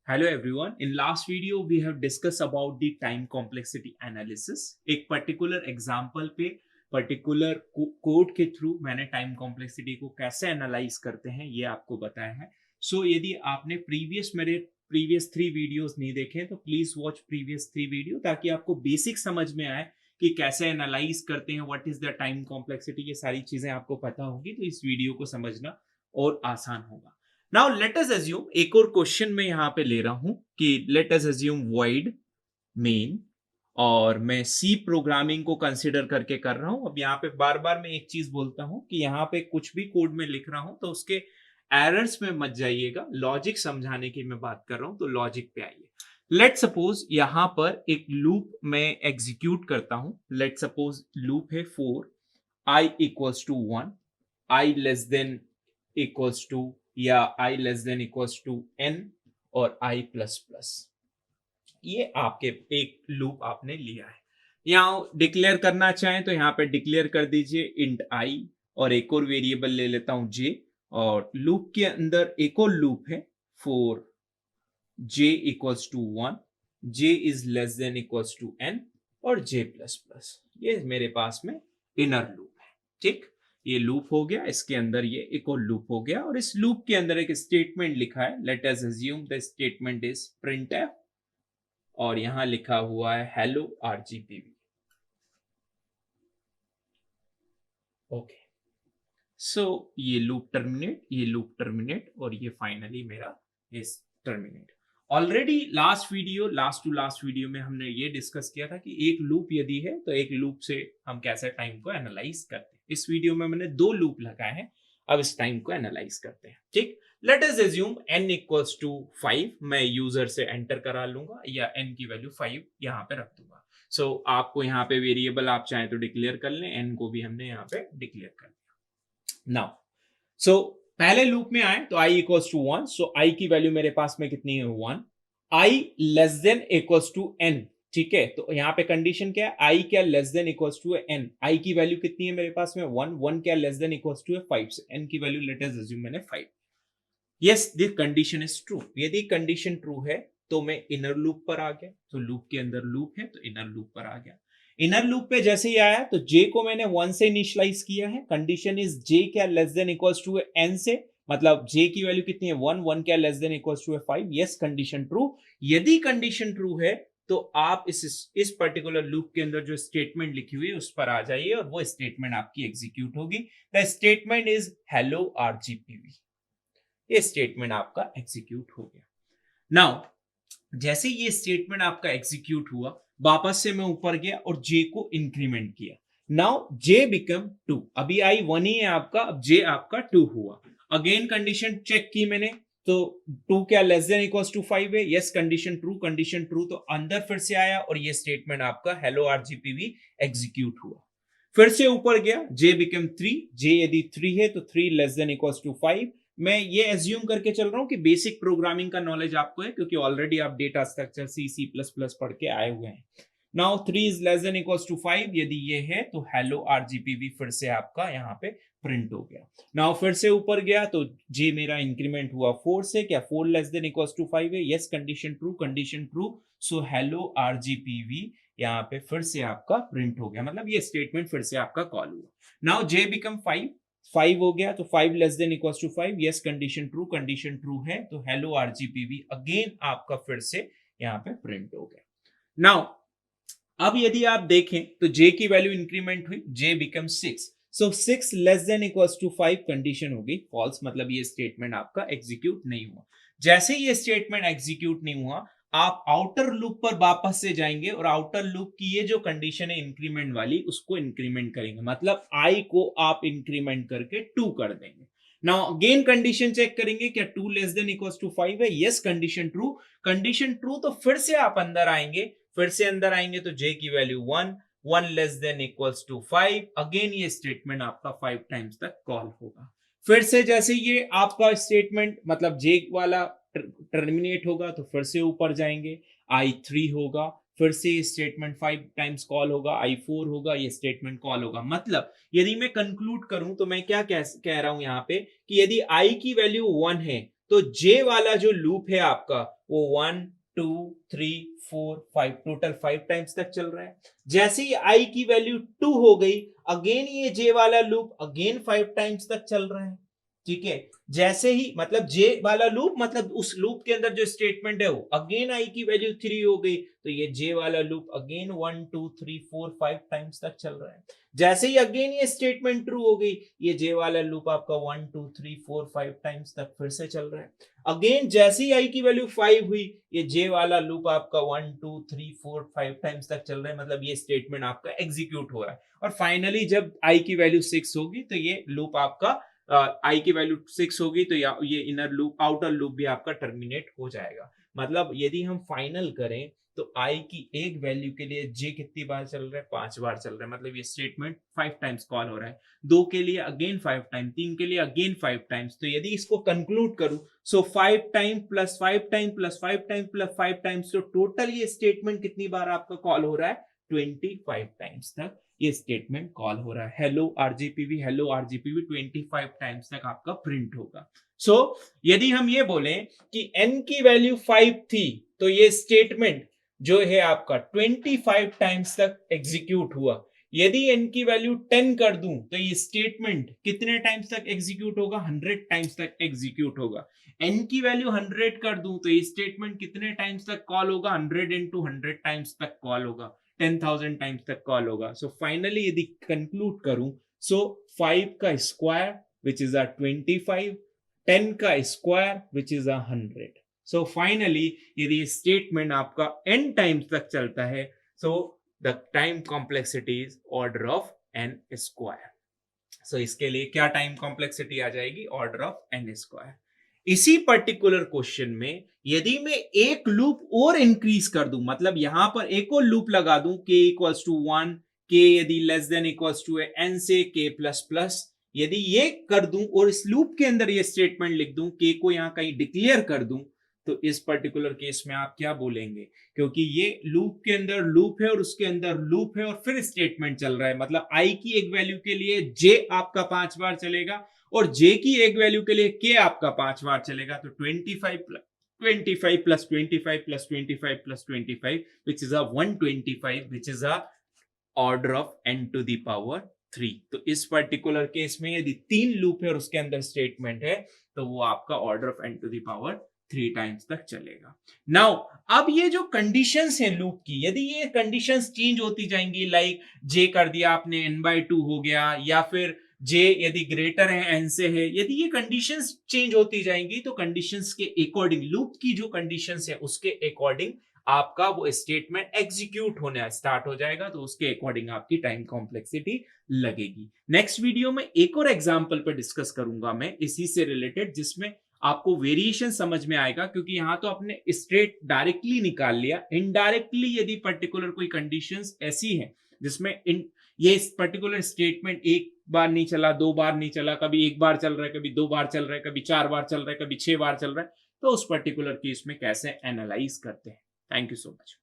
Hello everyone. In last video we have discussed about the time complexity analysis. एक particular example पे particular code के through मैंने time complexity को कैसे analyse करते हैं ये आपको बताया है. सो यदि आपने मेरे प्रीवियस 3 वीडियोस नहीं देखे तो प्लीज वॉच प्रीवियस 3 वीडियो ताकि आपको बेसिक समझ में आए कि कैसे एनालाइज करते हैं, what is the time complexity. ये सारी चीजें आपको पता होगी तो इस वीडियो को समझना और आसान होगा. नाउ लेट अस अज्यूम, एक और क्वेश्चन मैं यहां पे ले रहा हूं कि late us assume void main, और मैं सी प्रोग्रामिंग को कंसिडर करके कर रहा हूं. अब यहाँ पे बार बार मैं एक चीज बोलता हूं कि यहाँ पे कुछ भी कोड में लिख रहा हूं तो उसके एरर्स में मत जाइएगा, लॉजिक समझाने की मैं बात कर रहा हूं तो लॉजिक पे आइए. लेट सपोज यहां पर एक लूप मैं एग्जीक्यूट करता हूं. लेट सपोज लूप है 4 i equals to 1, i less than equals to या i less than equals to n और i प्लस प्लस. ये आपके एक लूप आपने लिया है. यहाँ डिक्लेयर करना चाहें तो यहाँ पे डिक्लेयर कर दीजिए इंट i, और एक और वेरिएबल ले लेता हूं j, और लूप के अंदर एक और लूप है for j equals to 1, j is less than equals to n और j प्लस प्लस. ये मेरे पास में इनर लूप है. ठीक, ये लूप हो गया, इसके अंदर ये एक और लूप हो गया, और इस लूप के अंदर एक स्टेटमेंट लिखा है. Late us assume the statement is printf, और यहां लिखा हुआ है हेलो आरजीपीवी. ओके, सो ये लूप टर्मिनेट और ये फाइनली मेरा is terminate. Already last video में हमने ये डिस्कस किया था कि एक लूप यदि है तो एक लूप से हम कैसे टाइम को एनालाइज करते हैं. इस वीडियो में मैंने 2 लूप लगाए हैं. अब इस टाइम को एनालाइज करते हैं. ठीक, let us assume n equals to 5. मैं यूजर से एंटर करा लूंगा या n की वैल्यू 5 यहाँ पे रख दूंगा. सो आपको यहाँ पे वेरिएबल आप चाहें तो डिक्लेयर कर लें, n को भी हमने यहाँ पे डिक्लेयर कर लिया. नाउ सो पहले लूप में आए तो i equals to 1, so i की वैल्यू मेरे पास में कितनी है 1. i less than equals to n. ठीक है, तो यहाँ पे कंडीशन क्या है, i क्या less than equals to n. i की वैल्यू कितनी है मेरे पास में 1 क्या लेस देन इक्वल्स टू 5 से n की वैल्यू लेट अस अज्यूम मैंने 5. Yes, this condition is true. यदि कंडीशन ट्रू है तो मैं इनर लूप पर आ गया. तो लूप के अंदर लूप है तो इनर लूप पर आ गया. इनर लूप पे जैसे ही आया तो j को मैंने 1 से इनिशियलाइज किया है. कंडीशन इज j क्या less than equals to n से, मतलब j की वैल्यू कितनी है 1 क्या less than equals to 5. Yes, condition true. यदि कंडीशन ट्रू है तो आप इस पर्टिकुलर लूप के अंदर जो स्टेटमेंट लिखी हुई है उस पर आ जाइए और वो स्टेटमेंट आपकी एग्जीक्यूट होगी. The statement is hello RGPV. ये स्टेटमेंट आपका एग्जीक्यूट हो गया. नाउ जैसे ये स्टेटमेंट आपका एग्जीक्यूट हुआ, वापस से मैं ऊपर गया और j को इंक्रीमेंट किया. Now j become 2. अभी i 1 ही है आपका, अब j आपका 2 हुआ. अगेन कंडीशन चेक की मैंने तो 2 क्या लेस देन इक्वल्स टू 5 है. Yes, condition true. तो अंदर फिर से आया और ये स्टेटमेंट आपका हेलो आरजीपीवी एग्जीक्यूट हुआ. फिर से ऊपर गया, j बिकम 3. j यदि 3 है तो 3 लेस देन इक्वल्स टू 5. मैं ये एज्यूम करके चल रहा हूं कि बेसिक प्रोग्रामिंग का नॉलेज आपको है क्योंकि ऑलरेडी आप data structure C plus plus पढ़ के आए हुए हैं. Now 3 is less than equals to 5. यदि ये है तो हेलो आरजीपीवी फिर से आपका यहाँ पे प्रिंट हो गया. नाउ फिर से ऊपर गया तो जे मेरा इंक्रीमेंट हुआ 4 से, क्या 4 लेस देन इक्वल्स टू 5 है. Yes, condition true. So hello RGPV यहाँ पे फिर से आपका प्रिंट हो गया, मतलब ये स्टेटमेंट फिर से आपका कॉल हुआ. नाउ जे बिकम 5 हो गया तो 5 less than equals to 5. Yes, condition true है तो हेलो आरजीपीवी अगेन आपका फिर से यहाँ पे प्रिंट हो गया. नाउ अब यदि आप देखें तो j की वैल्यू इंक्रीमेंट हुई, j become 6. So 6 less than equals to 5. Condition हो गई फॉल्स, मतलब ये स्टेटमेंट आपका एग्जीक्यूट नहीं हुआ. जैसे ये स्टेटमेंट एग्जीक्यूट नहीं हुआ, आप आउटर लूप पर वापस से जाएंगे और आउटर लूप की ये जो कंडीशन है इंक्रीमेंट वाली उसको इंक्रीमेंट करेंगे, मतलब i को आप इंक्रीमेंट करके 2 कर देंगे. नाउ अगेन कंडीशन चेक करेंगे, क्या 2 लेस देन इक्वल्स टू 5 है. Yes, condition true. तो फिर से आप अंदर आएंगे तो j की value 1 less than equals to 5. Again ये स्टेटमेंट आपका 5 टाइम्स तक कॉल होगा. फिर से जैसे ये आपका स्टेटमेंट मतलब j वाला टर्मिनेट होगा तो फिर से ऊपर जाएंगे, i3 होगा, फिर से ये स्टेटमेंट 5 टाइम्स कॉल होगा, i4 होगा, ये स्टेटमेंट कॉल होगा. मतलब यदि मैं कंक्लूड करूं तो मैं क्या कह रहा हूं यहाँ पे कि यदि i की वैल्यू 1 है तो जे वाला जो लूप है आपका वो 1 2 3 4 5 टोटल 5 टाइम्स तक चल रहा है। जैसे ही आई की वैल्यू 2 हो गई, अगेन ये जे वाला लूप अगेन 5 टाइम्स तक चल रहा है। ठीक है, जैसे ही मतलब जे वाला लूप मतलब उस लूप के अंदर जो स्टेटमेंट है वो अगेन आई की वैल्यू 3 हो गई, तो ये जे वाला लूप अगेन 1 2 3 4 5 टाइम्स तक चल रहा है। जैसे ही अगेन ये स्टेटमेंट ट्रू हो गई, ये जे वाला लूप आपका 1 2 3 4 5 टाइम्स तक फिर से चल रहा है। अगेन जैसे ही आई की वैल्यू 5 हुई, ये जे वाला लूप आपका 1 2 3 4 5 टाइम्स तक चल रहा है, मतलब ये स्टेटमेंट आपका एग्जीक्यूट हो रहा है। और फाइनली जब आई की वैल्यू 6 होगी तो ये लूप आपका आई की वैल्यू 6 होगी तो ये इनर लूप आउटर लूप भी आपका टर्मिनेट हो जाएगा। मतलब यदि हम फाइनल करें तो आई की एक वैल्यू के लिए जे कितनी बार चल रहा है, 5 बार चल रहा है, मतलब ये स्टेटमेंट 5 टाइम्स कॉल हो रहा है। 2 के लिए अगेन 5 टाइम, 3 के लिए अगेन 5 टाइम्स। तो यदि इसको कंक्लूड करूं, सो 5 time plus 5 time plus 5 time plus 5 times, तो टोटल ये स्टेटमेंट कितनी बार आपका कॉल हो रहा है, 25 टाइम्स तक ये स्टेटमेंट कॉल हो रहा है। हेलो आरजीपीवी 25 टाइम्स तक आपका प्रिंट होगा। सो यदि हम ये बोलें कि n की वैल्यू 5 थी, तो ये स्टेटमेंट जो है आपका 25 टाइम्स तक एग्जीक्यूट हुआ। यदि n की वैल्यू 10 कर दूं तो ये स्टेटमेंट कितने टाइम्स तक एग्जीक्यूट होगा, 100 टाइम्स तक एग्जीक्यूट होगा। n की वैल्यू 100 कर दूं तो ये स्टेटमेंट कितने टाइम्स तक कॉल होगा, 100 into 100 टाइम्स तक कॉल होगा, 10,000 टाइम्स तक कॉल होगा। सो फाइनली यदि कंक्लूड करूं, सो 5 का स्क्वायर विच इज 25, 10 का square which is 100। So finally यदि स्टेटमेंट आपका n टाइम्स तक चलता है, so the time complexity is order of n square. So इसके लिए क्या टाइम कॉम्प्लेक्सिटी आ जाएगी, ऑर्डर ऑफ n स्क्वायर। इसी पर्टिकुलर क्वेश्चन में यदि मैं एक लूप और इंक्रीज कर दूं, मतलब यहां पर एक और लूप लगा दूं k इक्वल्स टू 1, k यदि less than equals to n से k प्लस प्लस, यदि ये कर दूं और इस लूप के अंदर ये स्टेटमेंट लिख दूं, k को यहां कहीं डिक्लेयर कर दूं, तो इस पर्टिकुलर केस में आप क्या बोलेंगे, क्योंकि ये लूप के अंदर लूप है और उसके अंदर लूप है और फिर स्टेटमेंट चल रहा है, मतलब i की एक वैल्यू के लिए j आपका 5 बार चलेगा और j की एक वैल्यू के लिए k आपका 5 बार चलेगा। तो 25 plus 25 plus 25 plus 25 which is 125 which is order of n to the power 3। तो इस पर्टिकुलर केस में यदि 3 लूप है और उसके अंदर स्टेटमेंट है, तो वो आपका order of n to the power 3 times तक चलेगा। नाउ अब ये जो कंडीशंस है लूप की, यदि ये कंडीशंस चेंज होती जाएंगी, लाइक j कर दिया आपने n/2 हो गया, या फिर j यदि ग्रेटर है n से है, यदि ये कंडीशंस चेंज होती जाएंगी तो कंडीशंस के अकॉर्डिंग, लूप की जो कंडीशंस है उसके अकॉर्डिंग आपका वो स्टेटमेंट एग्जीक्यूट होना स्टार्ट हो जाएगा, तो उसके अकॉर्डिंग आपकी टाइम कॉम्प्लेक्सिटी लगेगी। नेक्स्ट वीडियो में एक और एग्जांपल पर डिस्कस करूंगा मैं इसी से रिलेटेड, जिसमें आपको वेरिएशन समझ में आएगा, क्योंकि यहां तो आपने स्ट्रेट डायरेक्टली निकाल लिया, इनडायरेक्टली यदि पर्टिकुलर कोई कंडीशंस ऐसी है जिसमें ये पर्टिकुलर स्टेटमेंट एक बार नहीं चला, 2 बार नहीं चला, कभी 1 बार चल रहा है, कभी 2 बार चल रहा है, कभी 4 बार चल रहा है, कभी 6 बार चल रहा है, तो उस पर्टिकुलर केस में कैसे एनालाइज करते हैं। Thank you so much.